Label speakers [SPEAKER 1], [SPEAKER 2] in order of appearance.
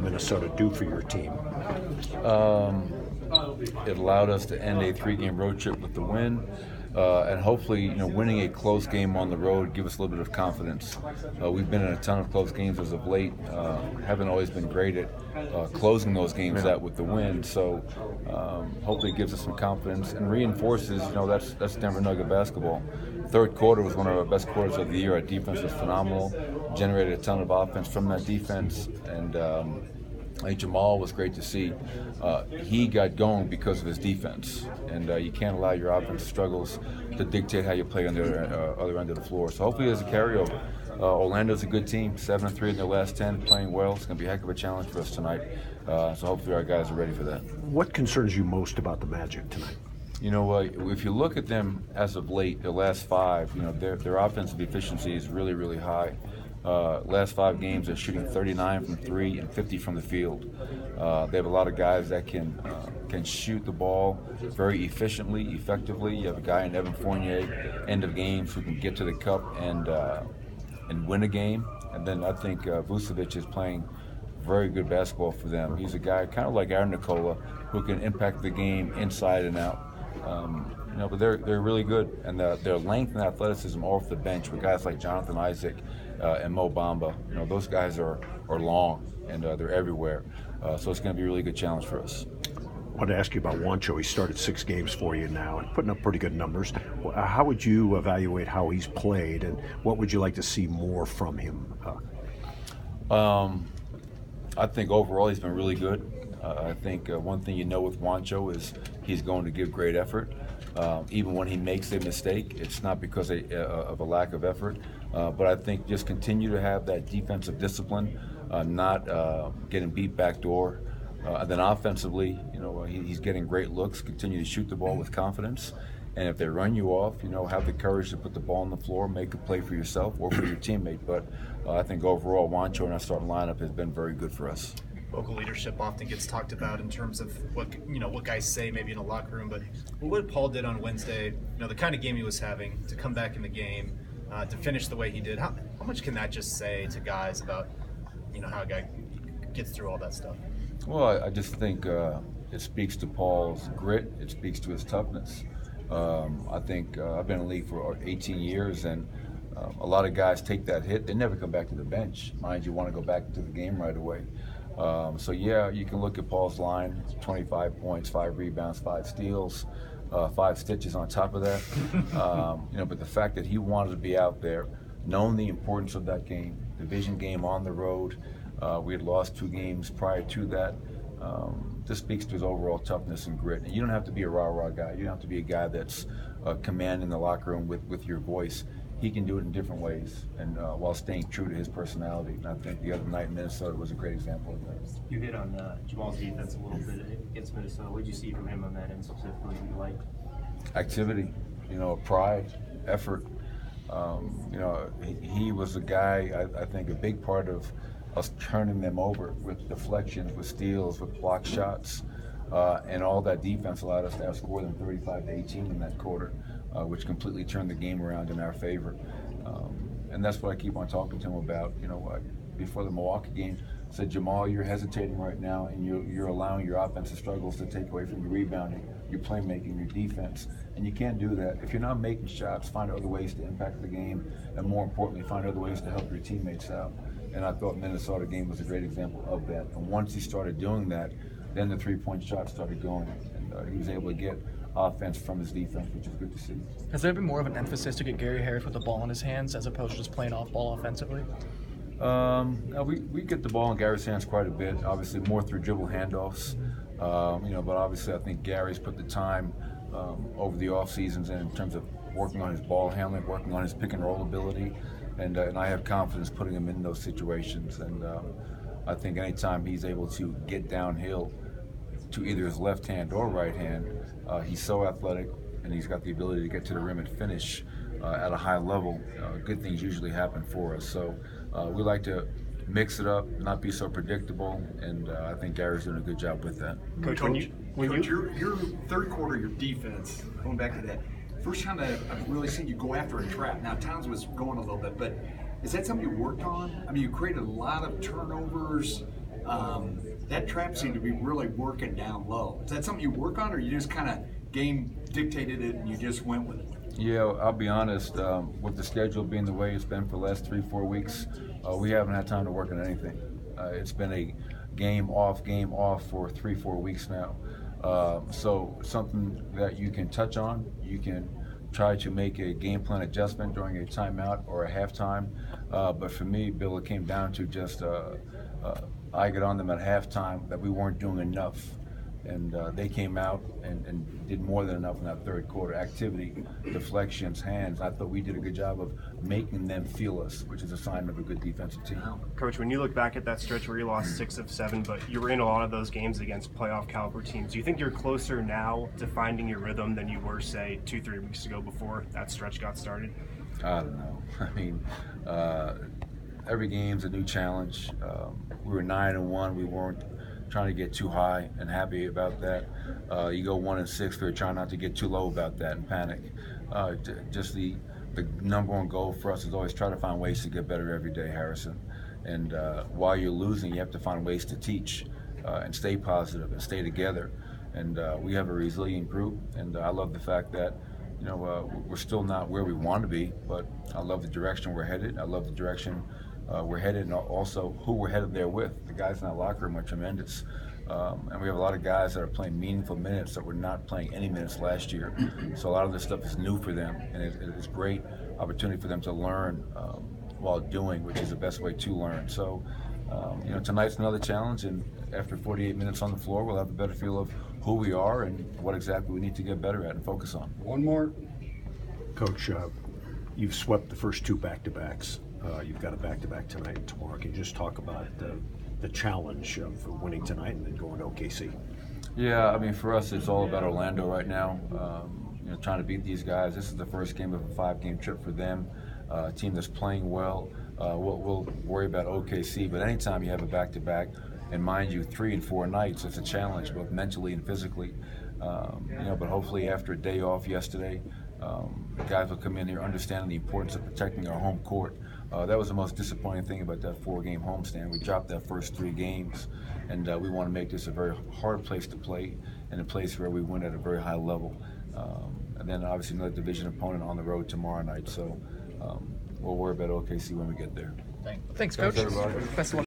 [SPEAKER 1] Minnesota do for your team?
[SPEAKER 2] It allowed us to end a 3-game road trip with the win, and hopefully, winning a close game on the road give us a little bit of confidence. We've been in a ton of close games as of late. Haven't always been great at closing those games out with the win. So hopefully, it gives us some confidence and reinforces. That's Denver Nugget basketball. Third quarter was one of our best quarters of the year. Our defense was phenomenal. Generated a ton of offense from that defense, and Jamal was great to see. He got going because of his defense, and you can't allow your offensive struggles to dictate how you play on the other end of the floor. So hopefully there's a carryover. Orlando's a good team, 7-3 in their last 10, playing well. It's going to be a heck of a challenge for us tonight. So hopefully our guys are ready for that.
[SPEAKER 1] What concerns you most about the Magic tonight?
[SPEAKER 2] If you look at them as of late, the last 5, their offensive efficiency is really, really high. Last 5 games, they're shooting 39 from 3 and 50 from the field. They have a lot of guys that can shoot the ball very efficiently, effectively. You have a guy in Evan Fournier, end of games, who can get to the cup and win a game. And then I think Vucevic is playing very good basketball for them. He's a guy kind of like Aaron Nicola, who can impact the game inside and out. But they're really good, and their length and athleticism off the bench with guys like Jonathan Isaac and Mo Bamba. Those guys are long, and they're everywhere. So it's going to be a really good challenge for us.
[SPEAKER 1] I wanted to ask you about Juancho. He started 6 games for you now and putting up pretty good numbers. How would you evaluate how he's played, and what would you like to see more from him?
[SPEAKER 2] I think overall he's been really good. I think one thing with Juancho is he's going to give great effort. Even when he makes a mistake, it's not because of a lack of effort. But I think just continue to have that defensive discipline, not getting beat backdoor. Then offensively, he's getting great looks. Continue to shoot the ball with confidence. And if they run you off, have the courage to put the ball on the floor, make a play for yourself or for your teammate. But I think overall, Juancho in our starting lineup has been very good for us.
[SPEAKER 3] Vocal leadership often gets talked about in terms of what guys say maybe in a locker room, but what Paul did on Wednesday, the kind of game he was having, to come back in the game, to finish the way he did, how much can that just say to guys about how a guy gets through all that stuff?
[SPEAKER 2] Well, I just think it speaks to Paul's grit. It speaks to his toughness. I think I've been in the league for 18 years, and a lot of guys take that hit. They never come back to the bench. Mind you, want to go back to the game right away. So yeah, you can look at Paul's line: 25 points, 5 rebounds, 5 steals, 5 stitches on top of that. But the fact that he wanted to be out there, knowing the importance of that game, division game on the road. We had lost 2 games prior to that. This speaks to his overall toughness and grit. And you don't have to be a rah-rah guy. You don't have to be a guy that's commanding the locker room with your voice. He can do it in different ways, and while staying true to his personality. And I think the other night in Minnesota was a great example of that.
[SPEAKER 4] You hit on Jamal's defense a little bit against Minnesota. What did you see from him on that end specifically you liked?
[SPEAKER 2] Activity, pride, effort. He was a guy, I think, a big part of us turning them over with deflections, with steals, with block shots, and all that defense allowed us to outscore them 35-18 in that quarter, which completely turned the game around in our favor. And that's what I keep on talking to him about. Before the Milwaukee game, I said, Jamal, you're hesitating right now, and you're allowing your offensive struggles to take away from your rebounding, your playmaking, your defense. And you can't do that. If you're not making shots, find other ways to impact the game, and more importantly, find other ways to help your teammates out. And I thought Minnesota game was a great example of that. And once he started doing that, then the 3-point shot started going, and he was able to get offense from his defense, which is good to see.
[SPEAKER 5] Has there been more of an emphasis to get Gary Harris with the ball in his hands as opposed to just playing off ball offensively?
[SPEAKER 2] We get the ball in Gary's hands quite a bit, obviously more through dribble handoffs. But obviously I think Gary's put the time over the off seasons in terms of working on his ball handling, working on his pick and roll ability, and I have confidence putting him in those situations. And I think anytime he's able to get downhill to either his left hand or right hand, he's so athletic, and he's got the ability to get to the rim and finish at a high level. Good things usually happen for us. So we like to mix it up, not be so predictable, and I think Gary's doing a good job with that.
[SPEAKER 6] Coach, your third quarter, your defense, going back to that, first time that I've really seen you go after a trap. Now, Towns was going a little bit, but is that something you worked on? I mean, you created a lot of turnovers. That trap seemed to be really working down low. Is that something you work on, or you just kind of game dictated it and you just went with it?
[SPEAKER 2] Yeah, I'll be honest, with the schedule being the way it's been for the last 3-4 weeks, we haven't had time to work on anything. It's been a game off for 3-4 weeks now. So something that you can touch on, you can try to make a game plan adjustment during a timeout or a halftime. But for me, Bill, it came down to just I got on them at halftime that we weren't doing enough. And they came out and did more than enough in that third quarter. Activity, deflections, hands. I thought we did a good job of making them feel us, which is a sign of a good defensive team.
[SPEAKER 7] Coach, when you look back at that stretch where you lost 6 of 7, but you were in a lot of those games against playoff caliber teams, do you think you're closer now to finding your rhythm than you were, say, 2-3 weeks ago before that stretch got started?
[SPEAKER 2] I don't know. I mean, every game's a new challenge. We were 9-1. We weren't trying to get too high and happy about that. You go 1-6, we're trying not to get too low about that and panic. Just the number one goal for us is always try to find ways to get better every day, Harrison. And while you're losing, you have to find ways to teach and stay positive and stay together. And we have a resilient group, and I love the fact that we're still not where we want to be, but I love the direction we're headed. I love the direction we're headed, and also who we're headed there with. The guys in that locker room are tremendous. And we have a lot of guys that are playing meaningful minutes that were not playing any minutes last year. So a lot of this stuff is new for them, and it's great opportunity for them to learn while doing, which is the best way to learn. So, tonight's another challenge, and after 48 minutes on the floor, we'll have a better feel of who we are and what exactly we need to get better at and focus on.
[SPEAKER 1] One more. Coach, you've swept the first 2 back-to-backs. You've got a back-to-back tonight and tomorrow. Can you just talk about the challenge of winning tonight and then going to OKC?
[SPEAKER 2] Yeah, I mean, for us, it's all about Orlando right now. Trying to beat these guys. This is the first game of a 5-game trip for them. A team that's playing well. We'll worry about OKC, but anytime you have a back-to-back, and mind you, 3 and 4 nights, it's a challenge, both mentally and physically. But hopefully after a day off yesterday, the guys will come in here understanding the importance of protecting our home court. That was the most disappointing thing about that 4-game homestand. We dropped that first 3 games, and we want to make this a very hard place to play and a place where we win at a very high level. And then obviously another division opponent on the road tomorrow night. So we'll worry about OKC when we get there.
[SPEAKER 5] Thanks, Coach.
[SPEAKER 2] Thanks, everybody.
[SPEAKER 5] Best of luck.